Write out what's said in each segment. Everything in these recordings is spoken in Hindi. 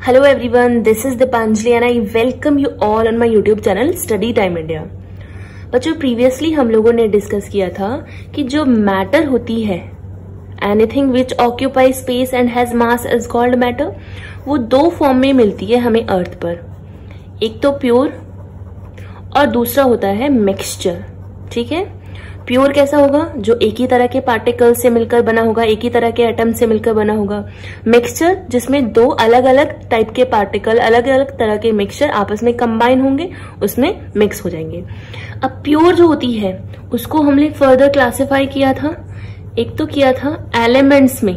Hello everyone, this is Dipanjali and I welcome you all on my YouTube channel Study Time India। बच्चों प्रीवियसली हम लोगों ने डिस्कस किया था कि जो मैटर होती है anything which occupy space and has mass is called matter, वो दो फॉर्म में मिलती है हमें अर्थ पर। एक तो प्योर और दूसरा होता है मिक्सचर। ठीक है, प्योर कैसा होगा? जो एक ही तरह के पार्टिकल से मिलकर बना होगा, एक ही तरह के एटम से मिलकर बना होगा। मिक्सचर जिसमें दो अलग अलग टाइप के पार्टिकल, अलग अलग तरह के मिक्सचर आपस में कंबाइन होंगे, उसमें मिक्स हो जाएंगे। अब प्योर जो होती है उसको हमने फर्दर क्लासिफाई किया था। एक तो किया था एलिमेंट्स में,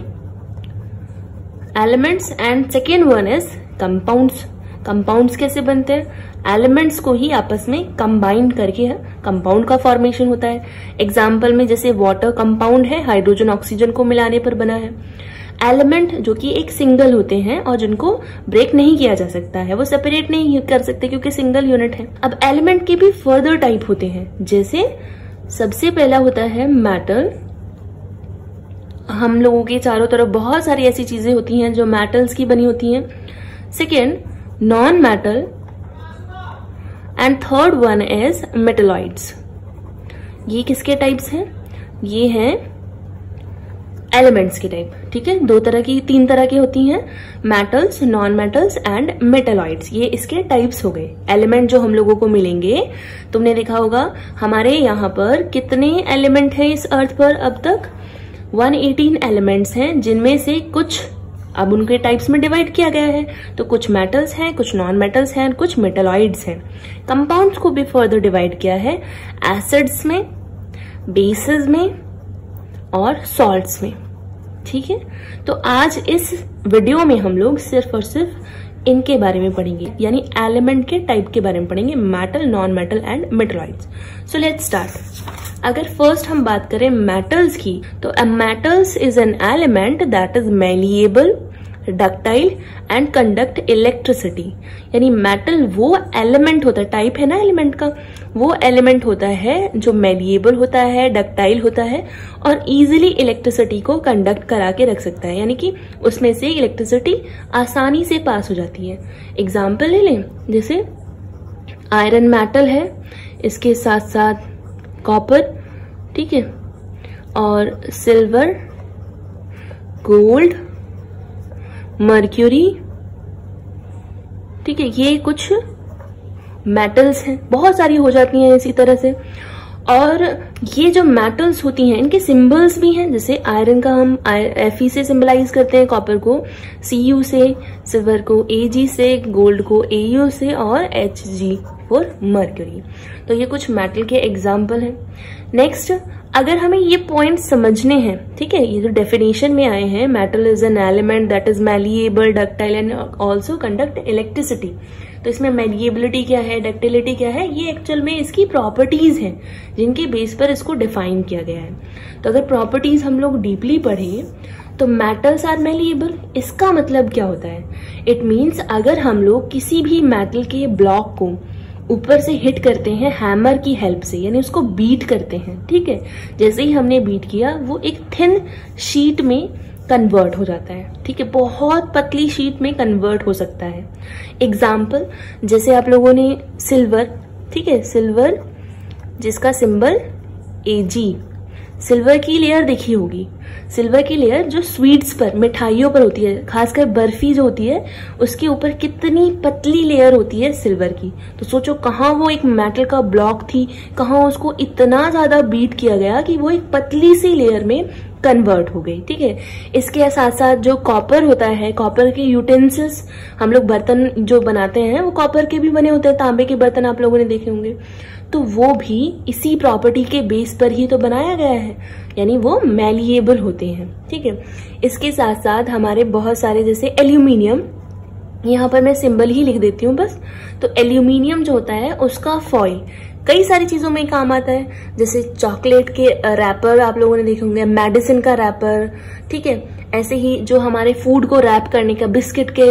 elements, and second one is compounds. Compounds कैसे बनते हैं? एलिमेंट्स को ही आपस में कंबाइन करके कंपाउंड का फॉर्मेशन होता है। एग्जाम्पल में जैसे वाटर कंपाउंड है, हाइड्रोजन ऑक्सीजन को मिलाने पर बना है। एलिमेंट जो कि एक सिंगल होते हैं और जिनको ब्रेक नहीं किया जा सकता है, वो सेपरेट नहीं कर सकते क्योंकि सिंगल यूनिट है। अब एलिमेंट के भी फर्दर टाइप होते हैं, जैसे सबसे पहला होता है मेटल। हम लोगों के चारों तरफ बहुत सारी ऐसी चीजें होती हैं जो मेटल्स की बनी होती हैं। Second non metal, and third one is metalloids. ये किसके टाइप्स हैं? ये हैं एलिमेंट्स के टाइप। ठीक है, दो तरह की, तीन तरह की होती हैं, metals, non metals and metalloids. ये इसके टाइप्स हो गए। एलिमेंट जो हम लोगों को मिलेंगे, तुमने देखा होगा हमारे यहाँ पर कितने एलिमेंट हैं इस अर्थ पर अब तक? 118 एलिमेंट्स हैं, जिनमें से कुछ अब उनके टाइप्स में डिवाइड किया गया है। तो कुछ मेटल्स हैं, कुछ नॉन मेटल्स हैं, कुछ मेटलॉइड्स हैं। कंपाउंड्स को भी फर्दर डिवाइड किया है एसिड्स में, बेसेस में और सॉल्ट्स में। ठीक है, तो आज इस वीडियो में हम लोग सिर्फ और सिर्फ इनके बारे में पढ़ेंगे, यानी एलिमेंट के टाइप के बारे में पढ़ेंगे, metal, non metal and metalloids. So let's start. अगर फर्स्ट हम बात करें मेटल्स की, तो metals is an element that is malleable, ductile and conduct electricity. यानी मेटल वो एलिमेंट होता है, टाइप है ना एलिमेंट का, वो एलिमेंट होता है जो मैलिएबल होता है, डक्टाइल होता है और इजीली इलेक्ट्रिसिटी को कंडक्ट करा के रख सकता है, यानी कि उसमें से इलेक्ट्रिसिटी आसानी से पास हो जाती है। एग्जाम्पल ले लें, जैसे आयरन मेटल है, इसके साथ साथ कॉपर, ठीक है, और सिल्वर, गोल्ड, मर्क्यूरी। ठीक है, ये कुछ मेटल्स हैं, बहुत सारी हो जाती हैं इसी तरह से। और ये जो मेटल्स होती हैं इनके सिंबल्स भी हैं, जैसे आयरन का हम Fe से सिंबलाइज करते हैं, कॉपर को Cu से, सिल्वर को Ag से, गोल्ड को Au से और Hg फॉर मर्क्यूरी। तो ये कुछ मेटल के एग्जाम्पल हैं। नेक्स्ट, अगर हमें ये पॉइंट समझने हैं, ठीक है, ये जो डेफिनेशन में आए हैं, metal is an element that is malleable, ductile and also conduct electricity. तो इसमें मैलिएबिलिटी क्या है, डक्टिलिटी क्या है, ये एक्चुअल में इसकी प्रॉपर्टीज हैं जिनके बेस पर इसको डिफाइन किया गया है। तो अगर प्रॉपर्टीज हम लोग डीपली पढ़ें तो मेटल्स आर मैलिएबल, इसका मतलब क्या होता है? इट मीन्स अगर हम लोग किसी भी मेटल के ब्लॉक को ऊपर से हिट करते हैं हैमर की हेल्प से, यानी उसको बीट करते हैं, ठीक है, जैसे ही हमने बीट किया वो एक थिन शीट में कन्वर्ट हो जाता है। ठीक है, बहुत पतली शीट में कन्वर्ट हो सकता है। एग्जाम्पल, जैसे आप लोगों ने सिल्वर, ठीक है, सिल्वर जिसका सिंबल Ag, सिल्वर की लेयर देखी होगी। सिल्वर की लेयर जो स्वीट्स पर, मिठाइयों पर होती है, खासकर बर्फी जो होती है उसके ऊपर कितनी पतली लेयर होती है सिल्वर की। तो सोचो कहाँ वो एक मेटल का ब्लॉक थी, कहाँ उसको इतना ज्यादा बीट किया गया कि वो एक पतली सी लेयर में कन्वर्ट हो गई। ठीक है, इसके साथ साथ जो कॉपर होता है, कॉपर के यूटेंसिल्स, हम लोग बर्तन जो बनाते हैं वो कॉपर के भी बने होते हैं, तांबे के बर्तन आप लोगों ने देखे होंगे, तो वो भी इसी प्रॉपर्टी के बेस पर ही तो बनाया गया है, यानी वो मैलिएबल होते हैं। ठीक है, इसके साथ साथ हमारे बहुत सारे, जैसे एल्यूमिनियम, यहाँ पर मैं सिंबल ही लिख देती हूँ बस। तो एल्यूमिनियम जो होता है उसका फॉइल कई सारी चीजों में काम आता है, जैसे चॉकलेट के रैपर आप लोगों ने देखे होंगे, मेडिसिन का रैपर, ठीक है, ऐसे ही जो हमारे फूड को रैप करने का, बिस्किट के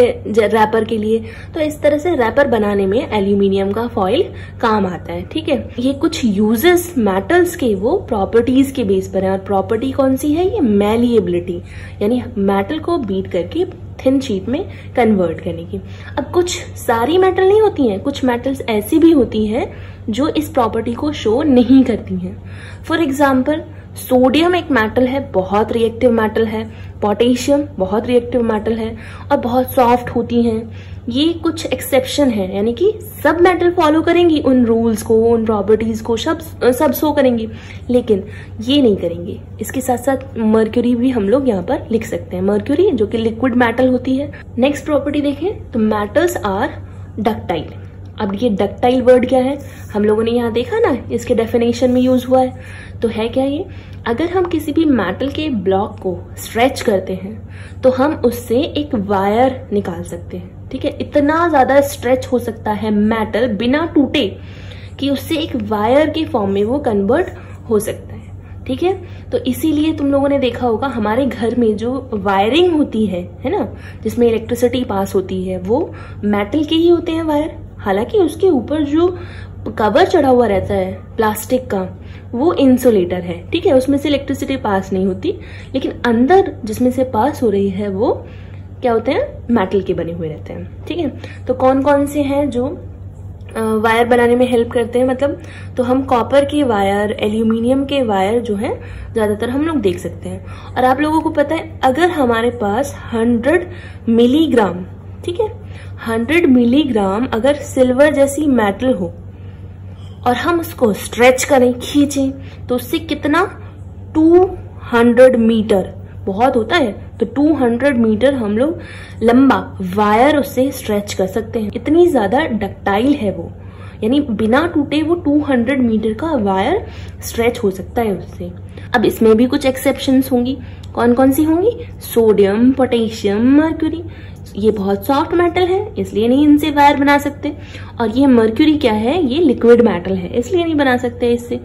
रैपर के लिए, तो इस तरह से रैपर बनाने में एल्यूमिनियम का फॉइल काम आता है। ठीक है, ये कुछ यूजेस मेटल्स के वो प्रॉपर्टीज के बेस पर है, और प्रॉपर्टी कौन सी है? ये मैलिएबिलिटी, यानी मेटल को बीट करके थिन शीट में कन्वर्ट करने की। अब कुछ सारी मेटल नहीं होती हैं, कुछ मेटल्स ऐसी भी होती हैं जो इस प्रॉपर्टी को शो नहीं करती हैं। फॉर एग्जाम्पल सोडियम एक मेटल है, बहुत रिएक्टिव मेटल है, पोटेशियम बहुत रिएक्टिव मेटल है और बहुत सॉफ्ट होती हैं। ये कुछ एक्सेप्शन है, यानी कि सब मेटल फॉलो करेंगी उन रूल्स को, उन प्रॉपर्टीज को, सब शो करेंगी, लेकिन ये नहीं करेंगे। इसके साथ साथ मर्क्यूरी भी हम लोग यहाँ पर लिख सकते हैं, मर्क्यूरी जो कि लिक्विड मेटल होती है। नेक्स्ट प्रॉपर्टी देखें तो मेटल्स आर डक्टाइल। अब ये डक्टाइल वर्ड क्या है, हम लोगों ने यहाँ देखा ना, इसके डेफिनेशन में यूज हुआ है। तो है क्या ये, अगर हम किसी भी मेटल के ब्लॉक को स्ट्रेच करते हैं तो हम उससे एक वायर निकाल सकते हैं। ठीक है, इतना ज्यादा स्ट्रेच हो सकता है मेटल बिना टूटे कि उससे एक वायर के फॉर्म में वो कन्वर्ट हो सकता है। ठीक है, तो इसीलिए तुम लोगों ने देखा होगा हमारे घर में जो वायरिंग होती है ना, जिसमें इलेक्ट्रिसिटी पास होती है, वो मेटल के ही होते हैं वायर। हालांकि उसके ऊपर जो कवर चढ़ा हुआ रहता है प्लास्टिक का, वो इंसुलेटर है। ठीक है, उसमें से इलेक्ट्रिसिटी पास नहीं होती, लेकिन अंदर जिसमें से पास हो रही है वो क्या होते हैं, मेटल के बने हुए रहते हैं। ठीक है, तो कौन कौन से हैं जो वायर बनाने में हेल्प करते हैं, मतलब तो हम कॉपर के वायर, एल्यूमिनियम के वायर जो है ज्यादातर हम लोग देख सकते हैं। और आप लोगों को पता है, अगर हमारे पास 100 मिलीग्राम, ठीक है, 100 मिलीग्राम अगर सिल्वर जैसी मेटल हो और हम उसको स्ट्रेच करें, खींचें, तो उससे कितना 200 मीटर बहुत होता है, तो 200 मीटर हम लोग लंबा वायर उससे स्ट्रेच कर सकते हैं। इतनी ज्यादा डक्टाइल है वो, यानी बिना टूटे वो 200 मीटर का वायर स्ट्रेच हो सकता है उससे। अब इसमें भी कुछ एक्सेप्शंस होंगी, कौन कौन सी होंगी, सोडियम, पोटेशियम, मर्क्यूरी, ये बहुत सॉफ्ट मेटल है इसलिए नहीं इनसे वायर बना सकते, और ये मर्क्यूरी क्या है, ये लिक्विड मेटल है इसलिए नहीं बना सकते इससे।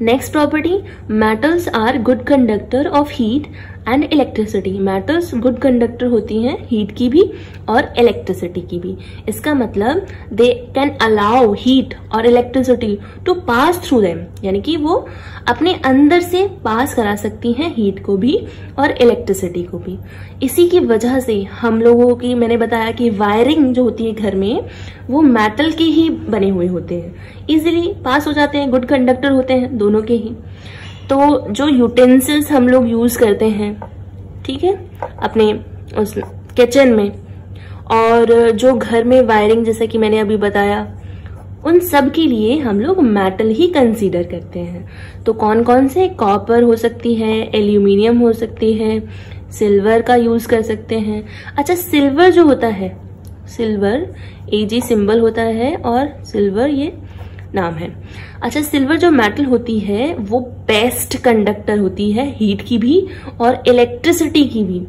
Next property, metals are good conductor of heat and electricity. Metals good conductor होती हैं हीट की भी और इलेक्ट्रिसिटी की भी। इसका मतलब दे कैन अलाउ हीट और electricity to pass through them, यानी कि वो अपने अंदर से पास करा सकती हैं हीट को भी और इलेक्ट्रिसिटी को भी। इसी की वजह से हम लोगों की, मैंने बताया कि वायरिंग जो होती है घर में, वो मेटल के ही बने हुए होते हैं, इजिली पास हो जाते हैं, गुड कंडक्टर होते हैं दोनों के ही। तो जो यूटेंसिल्स हम लोग यूज करते हैं, ठीक है, अपने उस किचन में, और जो घर में वायरिंग जैसा कि मैंने अभी बताया, उन सब के लिए हम लोग मेटल ही कंसीडर करते हैं। तो कौन कौन से, कॉपर हो सकती है, एल्यूमिनियम हो सकती है, सिल्वर का यूज कर सकते हैं। अच्छा, सिल्वर जो होता है, सिल्वर AG सिंबल होता है और सिल्वर ये नाम है। अच्छा, सिल्वर जो मेटल होती है वो बेस्ट कंडक्टर होती है हीट की भी और इलेक्ट्रिसिटी की भी।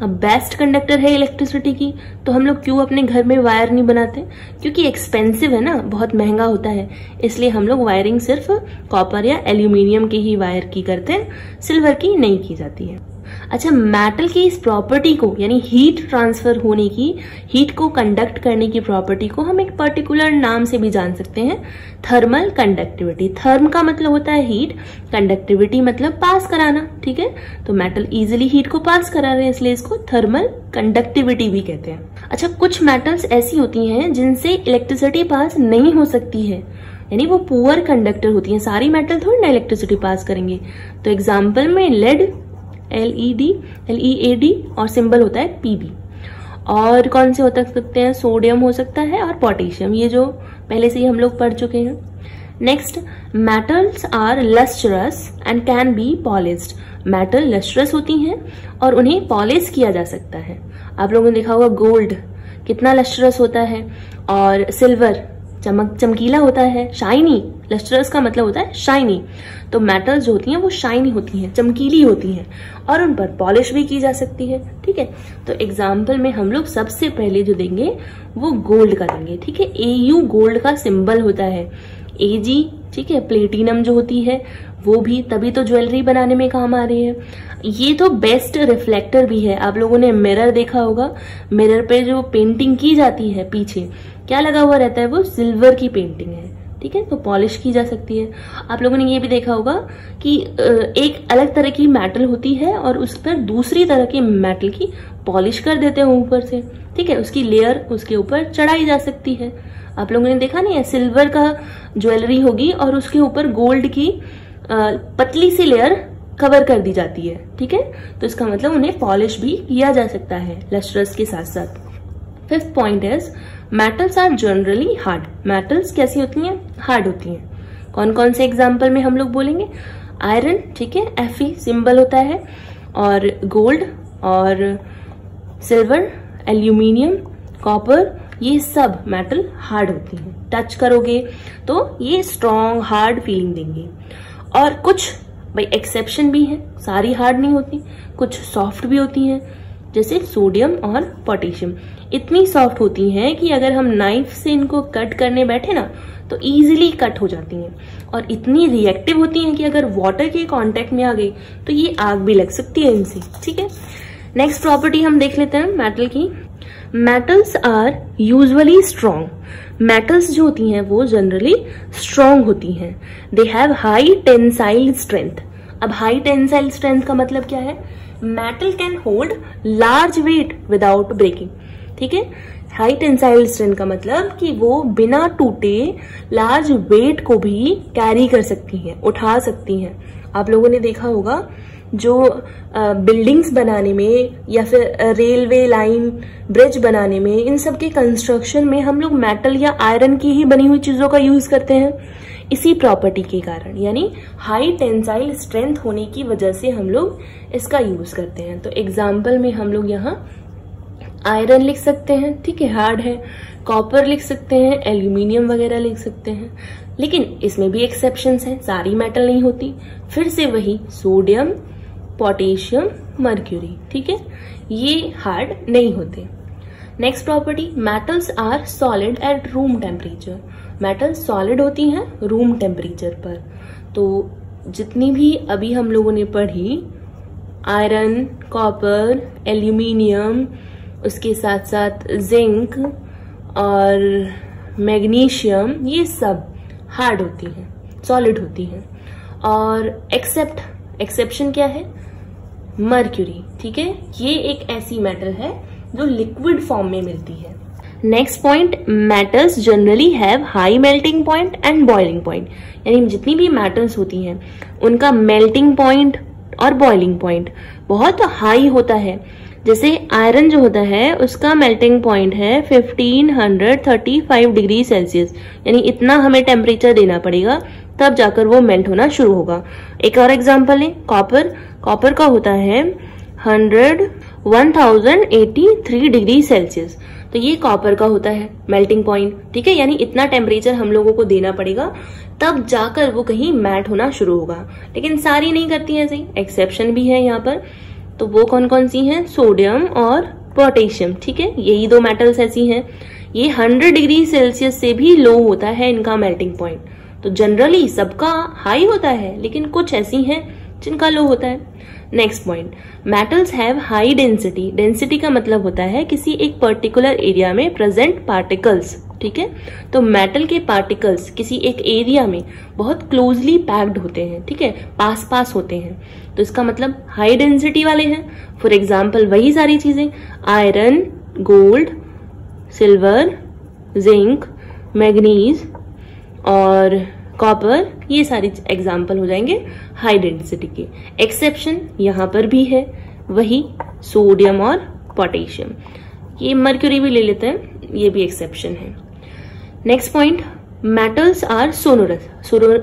अब बेस्ट कंडक्टर है इलेक्ट्रिसिटी की, तो हम लोग क्यों अपने घर में वायर नहीं बनाते, क्योंकि एक्सपेंसिव है ना, बहुत महंगा होता है, इसलिए हम लोग वायरिंग सिर्फ कॉपर या एल्यूमिनियम के ही वायर की करते हैं, सिल्वर की नहीं की जाती है। अच्छा, मेटल की इस प्रॉपर्टी को, यानी हीट ट्रांसफर होने की, हीट को कंडक्ट करने की प्रॉपर्टी को हम एक पर्टिकुलर नाम से भी जान सकते हैं, थर्मल कंडक्टिविटी। थर्म का मतलब होता है हीट, कंडक्टिविटी मतलब पास कराना। ठीक है, तो मेटल इजिली हीट को पास करा रहे हैं, इसलिए इसको थर्मल कंडक्टिविटी भी कहते हैं। अच्छा, कुछ मेटल्स ऐसी होती हैं जिनसे इलेक्ट्रिसिटी पास नहीं हो सकती है, यानी वो पुअर कंडक्टर होती हैं। सारी मेटल थोड़ी ना इलेक्ट्रिसिटी पास करेंगे। तो एग्जाम्पल में लेड, LEAD और सिंबल होता है PB। और कौन से हो सकते हैं, सोडियम हो सकता है और पोटेशियम, ये जो पहले से ही हम लोग पढ़ चुके हैं। Next, metals are lustrous and can be polished. Metal lustrous होती हैं और उन्हें पॉलिश किया जा सकता है। आप लोगों ने देखा होगा गोल्ड कितना लस्ट्रस होता है, और सिल्वर चमकीला होता है, शाइनी। लस्ट्रस का मतलब होता है शाइनी। तो मेटल्स जो होती हैं वो शाइनी होती हैं, चमकीली होती हैं, और उन पर पॉलिश भी की जा सकती है। ठीक है, तो एग्जाम्पल में हम लोग सबसे पहले जो देंगे वो गोल्ड का देंगे। ठीक है, AU गोल्ड का सिंबल होता है। AG, ठीक है, प्लेटिनम जो होती है वो भी, तभी तो ज्वेलरी बनाने में काम आ रही है। ये तो बेस्ट रिफ्लेक्टर भी है। आप लोगों ने मिरर देखा होगा, मिरर पे जो पेंटिंग की जाती है पीछे क्या लगा हुआ रहता है, वो सिल्वर की पेंटिंग है। ठीक है, तो पॉलिश की जा सकती है। आप लोगों ने ये भी देखा होगा कि एक अलग तरह की मेटल होती है और उस पर दूसरी तरह की मेटल की पॉलिश कर देते हैं ऊपर से, ठीक है, उसकी लेयर उसके ऊपर चढ़ाई जा सकती है। आप लोगों ने देखा नहीं है, सिल्वर का ज्वेलरी होगी और उसके ऊपर गोल्ड की पतली सी लेयर कवर कर दी जाती है, ठीक है, तो इसका मतलब उन्हें पॉलिश भी किया जा सकता है लस्ट्रस के साथ साथ। Fifth point is metals are generally hard. Metals कैसी होती हैं? हार्ड होती हैं। कौन कौन से एग्जाम्पल में हम लोग बोलेंगे? आयरन, ठीक है, Fe सिंबल होता है, और गोल्ड और सिल्वर, एल्यूमिनियम, कॉपर, ये सब मेटल हार्ड होती हैं। टच करोगे तो ये स्ट्रॉन्ग हार्ड फीलिंग देंगे। और कुछ भाई एक्सेप्शन भी है, सारी हार्ड नहीं होती, कुछ सॉफ्ट भी होती हैं, जैसे सोडियम और पोटेशियम। इतनी सॉफ्ट होती हैं कि अगर हम नाइफ से इनको कट करने बैठे ना तो इजीली कट हो जाती हैं, और इतनी रिएक्टिव होती हैं कि अगर वाटर के कांटेक्ट में आ गई तो ये आग भी लग सकती है इनसे, ठीक है। नेक्स्ट प्रॉपर्टी हम देख लेते हैं मेटल की। Metals are usually strong. Metals जो होती हैं वो जनरली स्ट्रॉन्ग होती हैं। They have high tensile strength. अब हाई टेंसाइल स्ट्रेंथ का मतलब क्या है? Metal can hold large weight without breaking, ठीक है। हाई टेंसाइल स्ट्रेंथ का मतलब कि वो बिना टूटे लार्ज वेट को भी कैरी कर सकती हैं, उठा सकती हैं। आप लोगों ने देखा होगा जो बिल्डिंग्स बनाने में या फिर रेलवे लाइन, ब्रिज बनाने में, इन सब के कंस्ट्रक्शन में हम लोग मेटल या आयरन की ही बनी हुई चीजों का यूज करते हैं, इसी प्रॉपर्टी के कारण, यानी हाई टेंसाइल स्ट्रेंथ होने की वजह से हम लोग इसका यूज करते हैं। तो एग्जाम्पल में हम लोग यहाँ आयरन लिख सकते हैं, ठीक है, हार्ड है, कॉपर लिख सकते हैं, एल्यूमिनियम वगैरह लिख सकते हैं, लेकिन इसमें भी एक्सेप्शंस हैं, सारी मेटल नहीं होती। फिर से वही सोडियम, पोटेशियम, मर्क्यूरी, ठीक है, ये हार्ड नहीं होते। Next property, metals are solid at room temperature. Metals solid होती हैं रूम टेम्परेचर पर। तो जितनी भी अभी हम लोगों ने पढ़ी, आयरन, कॉपर, एल्यूमिनियम, उसके साथ साथ जिंक और मैग्नीशियम, ये सब हार्ड होती हैं, सॉलिड होती हैं। और एक्सेप्शन क्या है? मर्क्यूरी, ठीक है, ये एक ऐसी मेटल है जो लिक्विड फॉर्म में मिलती है। Next point, metals generally have high melting point and boiling point. यानी जितनी भी मेटल्स होती हैं उनका मेल्टिंग पॉइंट और बॉइलिंग पॉइंट बहुत हाई होता है। जैसे आयरन जो होता है उसका मेल्टिंग पॉइंट है 1535 डिग्री सेल्सियस, यानी इतना हमें टेम्परेचर देना पड़ेगा तब जाकर वो मेल्ट होना शुरू होगा। एक और एग्जांपल है कॉपर का होता है 1083 डिग्री सेल्सियस, तो ये कॉपर का होता है मेल्टिंग पॉइंट, ठीक है, यानी इतना टेम्परेचर हम लोगों को देना पड़ेगा तब जाकर वो कहीं मैट होना शुरू होगा। लेकिन सारी नहीं करती है ऐसे, एक्सेप्शन भी है यहाँ पर। तो वो कौन कौन सी हैं? सोडियम और पोटेशियम, ठीक है, यही दो मेटल्स ऐसी हैं। ये 100 डिग्री सेल्सियस से भी लो होता है इनका मेल्टिंग पॉइंट। तो जनरली सबका हाई होता है, लेकिन कुछ ऐसी हैं जिनका लो होता है। Next point, metals have high density. Density का मतलब होता है किसी एक पर्टिकुलर एरिया में प्रेजेंट पार्टिकल्स, ठीक है। तो मेटल के पार्टिकल्स किसी एक एरिया में बहुत क्लोजली पैक्ड होते हैं, ठीक है, पास पास होते हैं, तो इसका मतलब हाई डेंसिटी वाले हैं। फॉर एग्जाम्पल वही सारी चीजें, iron, gold, silver, zinc, manganese और कॉपर, ये सारी एग्जाम्पल हो जाएंगे हाई डेंसिटी के। एक्सेप्शन यहाँ पर भी है, वही सोडियम और पोटेशियम। ये मर्क्यूरी भी ले लेते हैं, ये भी एक्सेप्शन है। Next point, metals are sonorous.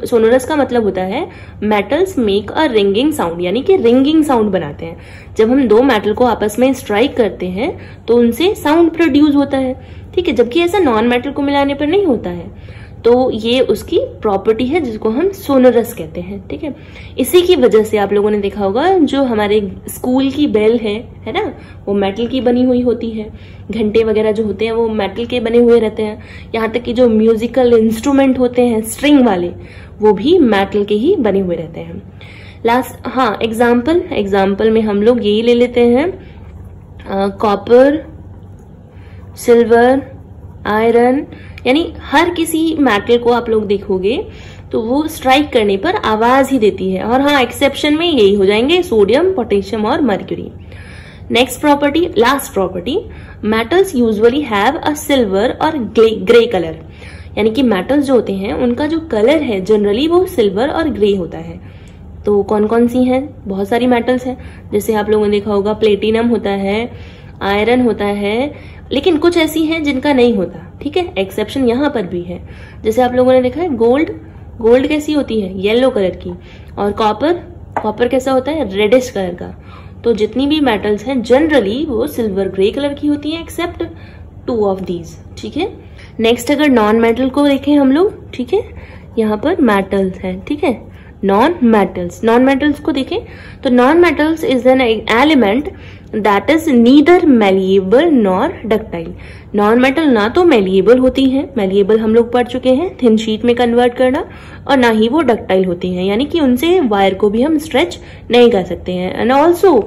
Sonorous का मतलब होता है metals make a ringing sound, यानी कि रिंगिंग साउंड बनाते हैं। जब हम दो मेटल को आपस में स्ट्राइक करते हैं तो उनसे साउंड प्रोड्यूस होता है, ठीक है, जबकि ऐसा नॉन मेटल को मिलाने पर नहीं होता है। तो ये उसकी प्रॉपर्टी है जिसको हम सोनोरस कहते हैं, ठीक है। इसी की वजह से आप लोगों ने देखा होगा जो हमारे स्कूल की बेल है ना, वो मेटल की बनी हुई होती है। घंटे वगैरह जो होते हैं वो मेटल के बने हुए रहते हैं। यहाँ तक कि जो म्यूजिकल इंस्ट्रूमेंट होते हैं स्ट्रिंग वाले, वो भी मेटल के ही बने हुए रहते हैं। लास्ट, हाँ, एग्जाम्पल में हम लोग यही ले लेते हैं, कॉपर, सिल्वर, आयरन, यानी हर किसी मेटल को आप लोग देखोगे तो वो स्ट्राइक करने पर आवाज ही देती है। और हाँ, एक्सेप्शन में यही हो जाएंगे सोडियम, पोटेशियम और mercury. Next property, last property, metals usually have a silver और ग्रे कलर। यानी कि मेटल्स जो होते हैं उनका जो कलर है जनरली वो सिल्वर और ग्रे होता है। तो कौन कौन सी हैं? बहुत सारी मेटल्स हैं, जैसे आप लोगों ने देखा होगा प्लेटिनम होता है, आयरन होता है, लेकिन कुछ ऐसी हैं जिनका नहीं होता। ठीक है, एक्सेप्शन यहाँ पर भी है। जैसे आप लोगों ने देखा है गोल्ड, गोल्ड कैसी होती है? येलो कलर की। और कॉपर, कॉपर कैसा होता है? रेडिश कलर का। तो जितनी भी मेटल्स हैं जनरली वो सिल्वर ग्रे कलर की होती हैं एक्सेप्ट 2 ऑफ दीज। ठीक है, नेक्स्ट अगर नॉन मेटल को देखें हम लोग, ठीक है, यहाँ पर मेटल्स है। ठीक है, नॉन मेटल्स, नॉन मेटल्स को देखें तो non metals is an element that is neither malleable nor ductile. Non metal ना तो मेलिएबल होती है, मेलिएबल हम लोग पढ़ चुके हैं थिन शीट में कन्वर्ट करना, और ना ही वो डक्टाइल होती हैं, यानी कि उनसे वायर को भी हम स्ट्रेच नहीं कर सकते हैं। And also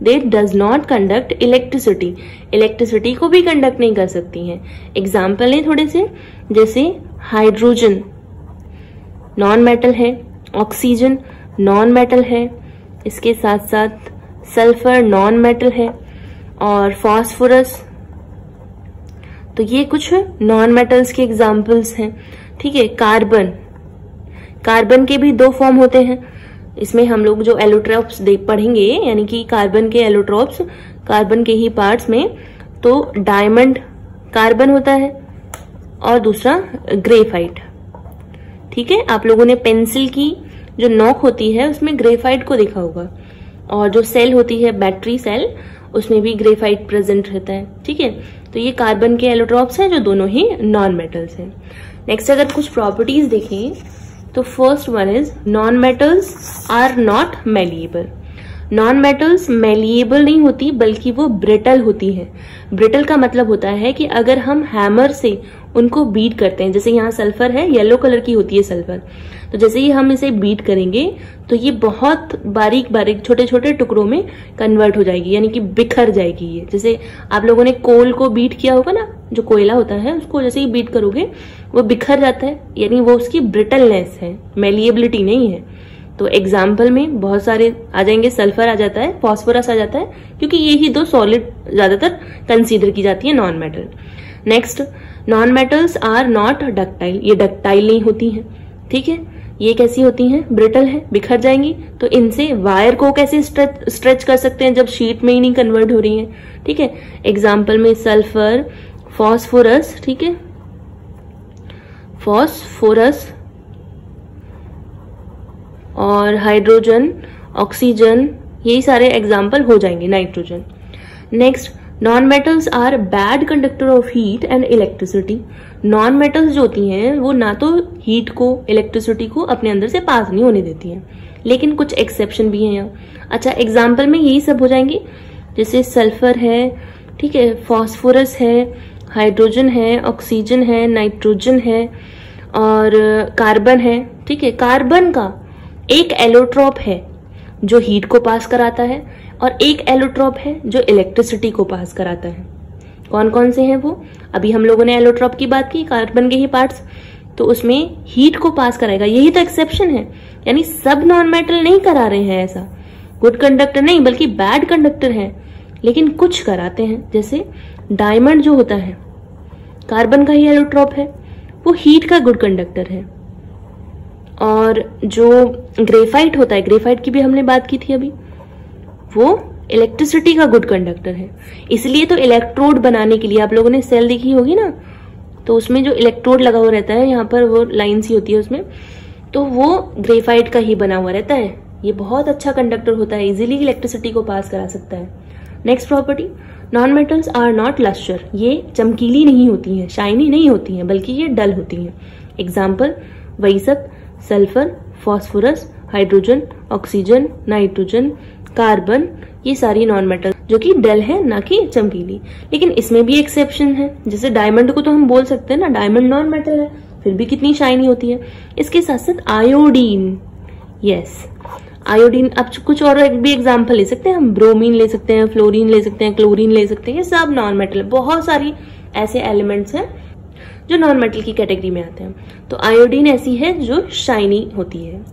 they does not conduct electricity, electricity को भी कंडक्ट नहीं कर सकती हैं। एग्जाम्पल है थोड़े से, जैसे हाइड्रोजन नॉन मेटल है, ऑक्सीजन नॉन मेटल है, इसके साथ साथ सल्फर नॉन मेटल है, और फास्फोरस। तो ये कुछ नॉन मेटल्स के एग्जाम्पल्स हैं। ठीक है, कार्बन, कार्बन के भी 2 फॉर्म होते हैं। इसमें हम लोग जो एलोट्रोप्स पढ़ेंगे, यानी कि कार्बन के एलोट्रोप्स, कार्बन के ही पार्ट्स में, तो डायमंड कार्बन होता है और दूसरा ग्रेफाइट। ठीक है, आप लोगों ने पेंसिल की जो नोक होती है उसमें ग्रेफाइट को देखा होगा, और जो सेल होती है बैटरी सेल, उसमें भी ग्रेफाइट प्रेजेंट रहता है। ठीक है, तो ये कार्बन के एलोट्रोप्स हैं जो दोनों ही नॉन मेटल्स हैं। नेक्स्ट अगर कुछ प्रॉपर्टीज देखें तो first one is non metals are not malleable. Non metals malleable नहीं होती बल्कि वो ब्रिटल होती है। ब्रिटल का मतलब होता है कि अगर हम हैमर से उनको बीट करते हैं, जैसे यहाँ सल्फर है, येलो कलर की होती है सल्फर, तो जैसे ही हम इसे बीट करेंगे तो ये बहुत बारीक बारीक छोटे छोटे टुकड़ों में कन्वर्ट हो जाएगी, यानी कि बिखर जाएगी ये। जैसे आप लोगों ने कोल को बीट किया होगा ना, जो कोयला होता है उसको जैसे ही बीट करोगे वो बिखर जाता है, यानी वो उसकी ब्रिटलनेस है, मेलिएबिलिटी नहीं है। तो एग्जाम्पल में बहुत सारे आ जाएंगे, सल्फर आ जाता है, फास्फोरस आ जाता है, क्योंकि ये ही 2 सॉलिड ज्यादातर कंसीडर की जाती है non metal. Next, non metals are not ductile, ये डक्टाइल नहीं होती हैं। ठीक है, ये कैसी होती हैं? ब्रिटल है, बिखर जाएंगी। तो इनसे वायर को कैसे स्ट्रेच कर सकते हैं जब शीट में ही नहीं कन्वर्ट हो रही है। ठीक है, एग्जाम्पल में सल्फर, फास्फोरस, ठीक है, फास्फोरस और हाइड्रोजन, ऑक्सीजन, यही सारे एग्जाम्पल हो जाएंगे, nitrogen. Next, non metals are bad conductor of heat and electricity. Non metals जो होती हैं वो ना तो हीट को, इलेक्ट्रिसिटी को अपने अंदर से पास नहीं होने देती हैं, लेकिन कुछ एक्सेप्शन भी हैं यहाँ। अच्छा, एग्जाम्पल में यही सब हो जाएंगे, जैसे सल्फर है, ठीक है, फास्फोरस है, हाइड्रोजन है, ऑक्सीजन है, नाइट्रोजन है और कार्बन है। ठीक है, कार्बन का एक एलोट्रोप है जो हीट को पास कराता है और एक एलोट्रोप है जो इलेक्ट्रिसिटी को पास कराता है। कौन कौन से हैं वो? अभी हम लोगों ने एलोट्रोप की बात की, कार्बन के ही पार्ट्स, तो उसमें हीट को पास कराएगा, यही तो एक्सेप्शन है। यानी सब नॉन मेटल नहीं करा रहे हैं ऐसा, गुड कंडक्टर नहीं बल्कि बैड कंडक्टर है, लेकिन कुछ कराते हैं। जैसे डायमंड जो होता है कार्बन का ही एलोट्रोप है, वो हीट का गुड कंडक्टर है। और जो ग्रेफाइट होता है, ग्रेफाइट की भी हमने बात की थी अभी, वो इलेक्ट्रिसिटी का गुड कंडक्टर है। इसलिए तो इलेक्ट्रोड बनाने के लिए आप लोगों ने सेल देखी होगी ना, तो उसमें जो इलेक्ट्रोड लगा हुआ रहता है, यहाँ पर वो लाइन सी होती है उसमें, तो वो ग्रेफाइट का ही बना हुआ रहता है। ये बहुत अच्छा कंडक्टर होता है, इजीली इलेक्ट्रिसिटी को पास करा सकता है। Next property, non metals are not lustre. ये चमकीली नहीं होती हैं, शाइनी नहीं होती हैं, बल्कि ये डल होती हैं। एग्जाम्पल वही सब, sulphur, phosphorus, hydrogen, oxygen, nitrogen, carbon, ये सारी नॉन मेटल जो कि डल है, ना कि चमकीली। लेकिन इसमें भी एक्सेप्शन है, जैसे डायमंड को तो हम बोल सकते हैं ना, डायमंड नॉन मेटल है, फिर भी कितनी शाइनी होती है। इसके साथ साथ आयोडीन, यस आयोडीन, अब कुछ और भी एग्जाम्पल ले सकते हैं हम, ब्रोमीन ले सकते हैं, फ्लोरीन ले सकते हैं, क्लोरीन ले सकते हैं, ये सब नॉन मेटल। बहुत सारी ऐसे एलिमेंट्स हैं जो नॉन मेटल की कैटेगरी में आते हैं। तो आयोडीन ऐसी है जो शाइनी होती है।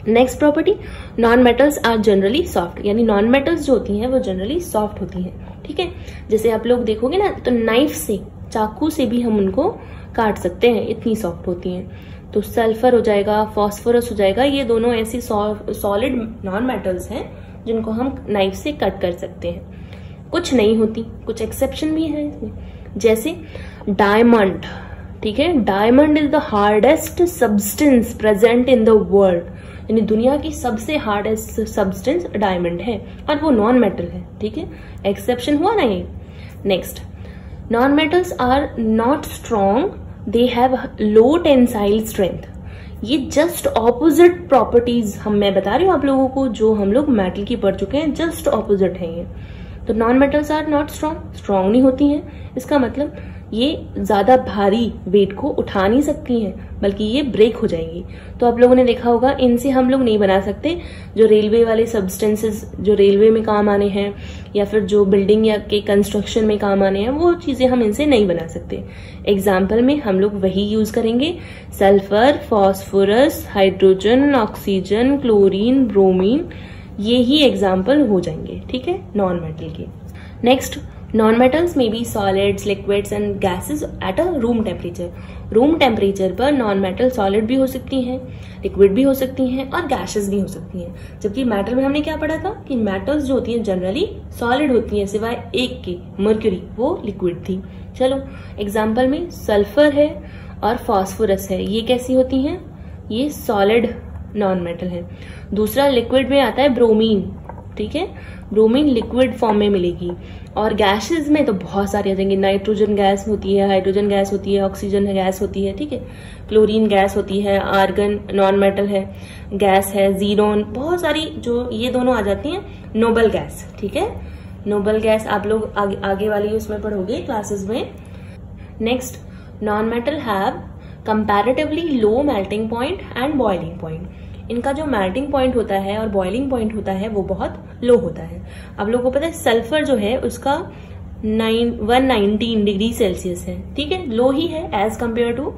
Next property, non metals are generally soft, यानी नॉन मेटल्स जो होती हैं वो जनरली सॉफ्ट होती हैं, ठीक है। जैसे आप लोग देखोगे ना तो नाइफ से, चाकू से भी हम उनको काट सकते हैं, इतनी सॉफ्ट होती हैं। तो सल्फर हो जाएगा, फास्फोरस हो जाएगा, ये दोनों ऐसी सॉलिड नॉन मेटल्स हैं जिनको हम नाइफ से कट कर सकते हैं। कुछ नहीं होती, कुछ एक्सेप्शन भी है इसमें, जैसे डायमंड, ठीक है। Diamond is the hardest substance present in the world, यानी दुनिया की सबसे हार्डेस्ट सब्सटेंस डायमंड है और वो नॉन मेटल है, ठीक है। एक्सेप्शन हुआ ना ये। Next, non metals are not strong, they have low tensile strength. ये जस्ट ऑपोजिट प्रॉपर्टीज मैं बता रही हूँ आप लोगों को, जो हम लोग मेटल की पढ़ चुके हैं, जस्ट ऑपोजिट है ये। तो non metals are not strong, strong नहीं होती हैं, इसका मतलब ये ज्यादा भारी वेट को उठा नहीं सकती हैं, बल्कि ये ब्रेक हो जाएंगी। तो आप लोगों ने देखा होगा, इनसे हम लोग नहीं बना सकते जो रेलवे वाले सब्सटेंसेस जो रेलवे में काम आने हैं, या फिर जो बिल्डिंग या के कंस्ट्रक्शन में काम आने हैं, वो चीजें हम इनसे नहीं बना सकते। एग्जाम्पल में हम लोग वही यूज करेंगे, sulphur, phosphorus, hydrogen, oxygen, chlorine, bromine, ये ही एग्जाम्पल हो जाएंगे, ठीक है, नॉन मेटल के। नेक्स्ट, नॉन मेटल्स में be solids, liquids and gases at a room temperature. Room temperature पर नॉन मेटल सॉलिड भी हो सकती हैं, लिक्विड भी हो सकती हैं और गैसेस भी हो सकती हैं। जबकि मेटल में हमने क्या पढ़ा था कि मेटल्स जो होती हैं जनरली सॉलिड होती हैं, सिवाय एक के, मर्क्यूरी, वो लिक्विड थी। चलो एग्जाम्पल में सल्फर है और फॉस्फोरस है, ये कैसी होती हैं, ये सॉलिड नॉन मेटल है। दूसरा लिक्विड में आता है ब्रोमीन, ठीक है, ब्रोमीन लिक्विड फॉर्म में मिलेगी। और गैसेस में तो बहुत सारी आ जाएंगी, नाइट्रोजन गैस होती है, हाइड्रोजन गैस होती है, ऑक्सीजन गैस होती है, ठीक है, क्लोरीन गैस होती है, आर्गन नॉन मेटल है, गैस है, जीरोन, बहुत सारी जो ये दोनों आ जाती हैं, नोबल गैस, ठीक है। नोबल गैस आप लोग आगे वाली उसमें पढ़ोगे क्लासेस में। Next, non metal have comparatively low melting point and boiling point. इनका जो मेल्टिंग पॉइंट होता है और बॉइलिंग पॉइंट होता है वो बहुत लो होता है। आप लोगों को पता है सल्फर जो है उसका 119 डिग्री सेल्सियस है, ठीक है, लो ही है एज कम्पेयर टू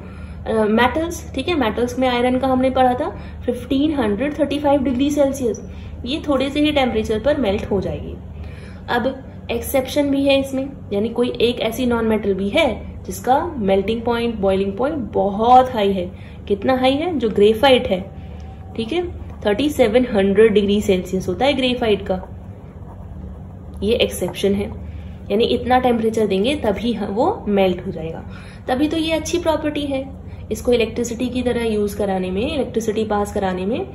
मेटल्स, ठीक है। मेटल्स में आयरन का हमने पढ़ा था 1535 डिग्री सेल्सियस, ये थोड़े से ही टेम्परेचर पर मेल्ट हो जाएगी। अब एक्सेप्शन भी है इसमें, यानी कोई एक ऐसी नॉन मेटल भी है जिसका मेल्टिंग पॉइंट, बॉइलिंग पॉइंट बहुत हाई है। कितना हाई है, जो ग्रेफाइट है, ठीक है, 3700 डिग्री सेल्सियस होता है ग्रेफाइट का, ये एक्सेप्शन है, यानी इतना टेम्परेचर देंगे तभी वो मेल्ट हो जाएगा। तभी तो ये अच्छी प्रॉपर्टी है, इसको इलेक्ट्रिसिटी की तरह यूज कराने में, इलेक्ट्रिसिटी पास कराने में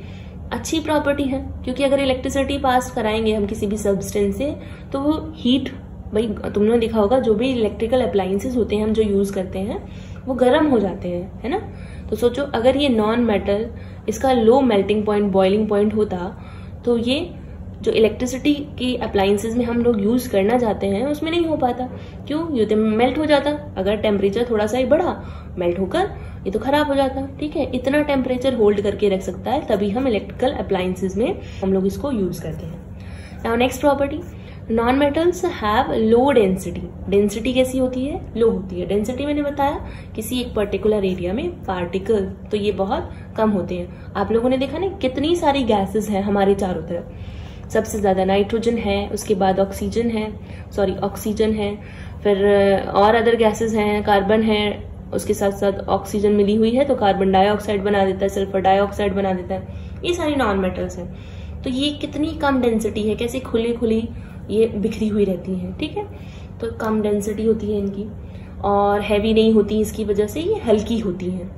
अच्छी प्रॉपर्टी है। क्योंकि अगर इलेक्ट्रिसिटी पास कराएंगे हम किसी भी सब्सटेंस से तो वो हीट, भाई तुमने देखा होगा जो भी इलेक्ट्रिकल अप्लायंसेस होते हैं हम जो यूज करते हैं वो गर्म हो जाते हैं, है ना। तो सोचो अगर ये नॉन मेटल, इसका low melting point, boiling point होता तो ये जो इलेक्ट्रिसिटी की अप्लायंसेस में हम लोग यूज करना चाहते हैं उसमें नहीं हो पाता। क्यों, ये तो मेल्ट हो जाता, अगर टेम्परेचर थोड़ा सा ही बढ़ा मेल्ट होकर ये तो खराब हो जाता, ठीक है। इतना टेम्परेचर होल्ड करके रख सकता है, तभी हम इलेक्ट्रिकल अप्लायंसेस में हम लोग इसको यूज करते हैं। Now next property, non metals have low density. Density कैसी होती है, लो होती है। डेंसिटी मैंने बताया किसी एक पर्टिकुलर एरिया में पार्टिकल, तो ये बहुत कम होते हैं। आप लोगों ने देखा ना कितनी सारी गैसेस हैं हमारे चारों तरफ, सबसे ज्यादा नाइट्रोजन है, उसके बाद ऑक्सीजन है, फिर और अदर गैसेस हैं, कार्बन है, उसके साथ साथ ऑक्सीजन मिली हुई है तो कार्बन डाइऑक्साइड बना देता है, सल्फर डाइऑक्साइड बना देता है, ये सारी नॉन मेटल्स हैं। तो ये कितनी कम डेंसिटी है, कैसे खुली खुली ये बिखरी हुई रहती हैं, ठीक है। तो कम डेंसिटी होती है इनकी और हैवी नहीं होती, इसकी वजह से ये हल्की होती हैं।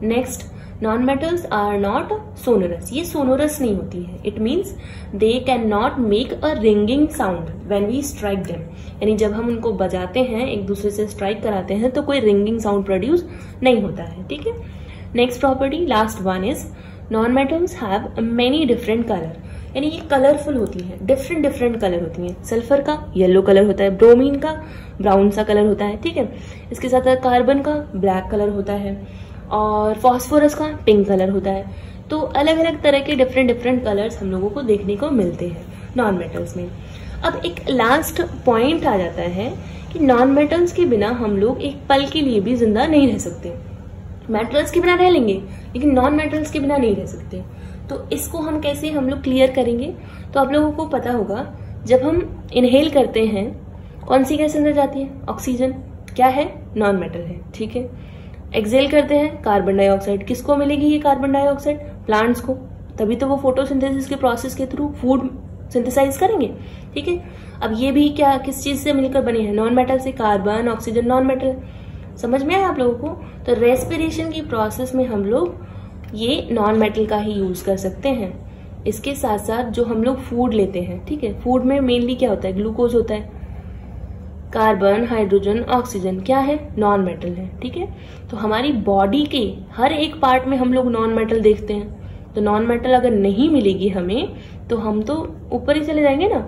Next, non metals are not sonorous. ये सोनोरस नहीं होती है, it means they can not make a ringing sound when we strike them. यानी जब हम उनको बजाते हैं, एक दूसरे से स्ट्राइक कराते हैं तो कोई रिंगिंग साउंड प्रोड्यूस नहीं होता है, ठीक है। Next property, last one is non metals have many different colour. यानी ये कलरफुल होती है, डिफरेंट कलर होती हैं। सल्फर का येलो कलर होता है, ब्रोमीन का ब्राउन सा कलर होता है, ठीक है। इसके साथ कार्बन का ब्लैक कलर होता है और फास्फोरस का पिंक कलर होता है। तो अलग अलग तरह के डिफरेंट कलर्स हम लोगों को देखने को मिलते हैं नॉन मेटल्स में। अब एक लास्ट पॉइंट आ जाता है कि नॉन मेटल्स के बिना हम लोग एक पल के लिए भी जिंदा नहीं रह सकते। मेटल्स के बिना रह लेंगे लेकिन नॉन मेटल्स के बिना नहीं रह सकते। तो इसको हम कैसे हम लोग क्लियर करेंगे? तो आप लोगों को पता होगा जब हम इनहेल करते हैं कौन सी गैस अंदर जाती है? ऑक्सीजन। क्या है? नॉन मेटल है, ठीक है। एक्सेल करते हैं कार्बन डाइऑक्साइड। किसको मिलेगी ये कार्बन डाइऑक्साइड? प्लांट्स को, तभी तो वो फोटोसिंथेसिस के प्रोसेस के थ्रू फूड सिंथेसाइज करेंगे, ठीक है। अब ये भी क्या किस चीज से मिलकर बने हैं? नॉन मेटल से। Carbon oxygen non metal. समझ में आया आप लोगों को? तो रेस्पिरेशन की प्रोसेस में हम लोग ये नॉन मेटल का ही यूज कर सकते हैं। इसके साथ साथ जो हम लोग फूड लेते हैं, ठीक है, फूड में मेनली क्या होता है? ग्लूकोज होता है। कार्बन, हाइड्रोजन, ऑक्सीजन क्या है? नॉन मेटल है, ठीक है। तो हमारी बॉडी के हर एक पार्ट में हम लोग नॉन मेटल देखते हैं। तो नॉन मेटल अगर नहीं मिलेगी हमें तो हम तो ऊपर ही चले जाएंगे ना।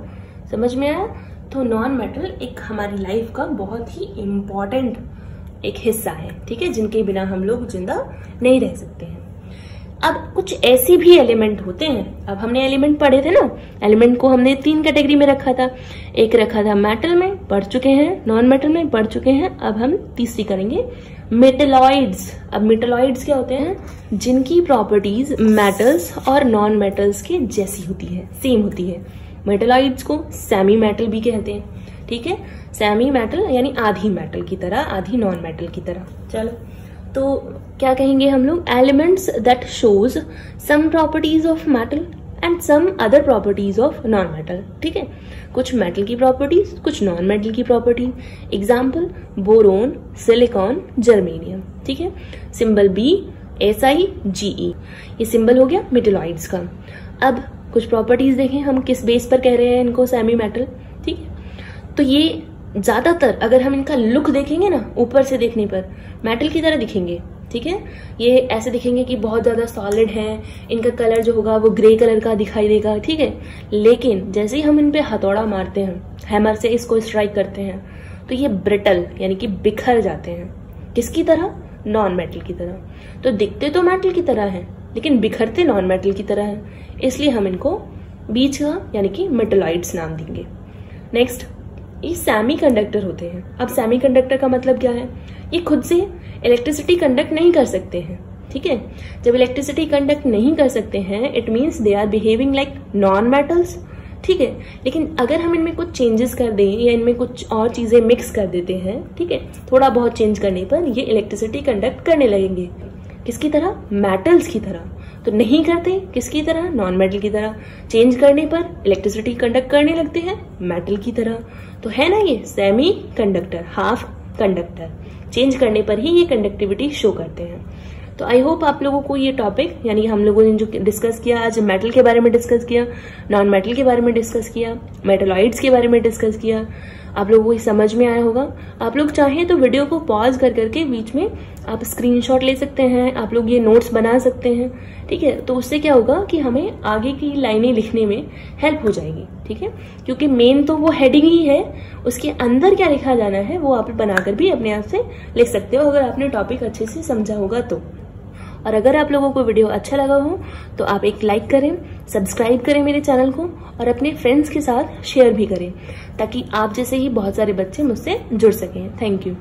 समझ में आया? तो नॉन मेटल एक हमारी लाइफ का बहुत ही इम्पोर्टेंट एक हिस्सा है, ठीक है, जिनके बिना हम लोग जिंदा नहीं रह सकते हैं। अब कुछ ऐसे भी एलिमेंट होते हैं। अब हमने एलिमेंट पढ़े थे ना, एलिमेंट को हमने 3 कैटेगरी में रखा था। एक रखा था मेटल में, पढ़ चुके हैं, नॉन मेटल में पढ़ चुके हैं। अब हम तीसरी करेंगे, मेटलॉइड्स। अब मेटलॉइड्स क्या होते हैं? जिनकी प्रॉपर्टीज मेटल्स और नॉन मेटल्स के जैसी होती है, सेम होती है। मेटलॉइड्स को सेमी मेटल भी कहते हैं, ठीक है। सेमी मेटल यानी आधी मेटल की तरह, आधी नॉन मेटल की तरह। चलो तो क्या कहेंगे हम लोग? Elements that shows some properties of metal and some other properties of non metal, ठीक है। कुछ मेटल की प्रॉपर्टीज, कुछ नॉन मेटल की property. Example boron, silicon, germanium, ठीक है। सिंबल BSiGe, ये सिंबल हो गया मेटलॉइड्स का। अब कुछ प्रॉपर्टीज देखें हम किस बेस पर कह रहे हैं इनको सेमी मेटल, ठीक है। तो ये ज्यादातर अगर हम इनका लुक देखेंगे ना, ऊपर से देखने पर मेटल की तरह दिखेंगे, ठीक है। ये ऐसे दिखेंगे कि बहुत ज्यादा सॉलिड हैं, इनका कलर जो होगा वो ग्रे कलर का दिखाई देगा, ठीक है। लेकिन जैसे ही हम इन पे हथौड़ा मारते हैं, हैमर से इसको स्ट्राइक करते हैं, तो ये ब्रिटल यानी कि बिखर जाते हैं। किसकी तरह? नॉन मेटल की तरह। तो दिखते तो मेटल की तरह है लेकिन बिखरते नॉन मेटल की तरह है, इसलिए हम इनको बीच का यानी कि मेटलॉइड्स नाम देंगे। नेक्स्ट, ये सेमी कंडक्टर होते हैं। अब सेमी कंडक्टर का मतलब क्या है? ये खुद से इलेक्ट्रिसिटी कंडक्ट नहीं कर सकते हैं, ठीक है। जब इलेक्ट्रिसिटी कंडक्ट नहीं कर सकते हैं, it means they are behaving like non metals, ठीक है। लेकिन अगर हम इनमें कुछ चेंजेस कर दें या इनमें कुछ और चीजें मिक्स कर देते हैं, ठीक है, थोड़ा बहुत चेंज करने पर ये इलेक्ट्रिसिटी कंडक्ट करने लगेंगे। किसकी तरह? मेटल्स की तरह। तो नहीं करते किसकी तरह? नॉन मेटल की तरह। चेंज करने पर इलेक्ट्रिसिटी कंडक्ट करने लगते हैं मेटल की तरह। तो है ना ये semi conductor, half conductor. Change करने पर ही ये कंडक्टिविटी शो करते हैं। तो आई होप आप लोगों को ये टॉपिक यानी हम लोगों ने जो डिस्कस किया आज, मेटल के बारे में डिस्कस किया, नॉन मेटल के बारे में डिस्कस किया, मेटलॉइड्स के बारे में डिस्कस किया, आप लोगों को ये समझ में आया होगा। आप लोग चाहें तो वीडियो को पॉज कर करके बीच में आप स्क्रीनशॉट ले सकते हैं, आप लोग ये नोट्स बना सकते हैं, ठीक है। तो उससे क्या होगा कि हमें आगे की लाइनें लिखने में हेल्प हो जाएगी, ठीक है। क्योंकि मेन तो वो हेडिंग ही है, उसके अंदर क्या लिखा जाना है वो आप बनाकर भी अपने आप से लिख सकते हो, अगर आपने टॉपिक अच्छे से समझा होगा तो। और अगर आप लोगों को वीडियो अच्छा लगा हो तो आप एक लाइक करें, सब्सक्राइब करें मेरे चैनल को और अपने फ्रेंड्स के साथ शेयर भी करें, ताकि आप जैसे ही बहुत सारे बच्चे मुझसे जुड़ सकें। Thank you.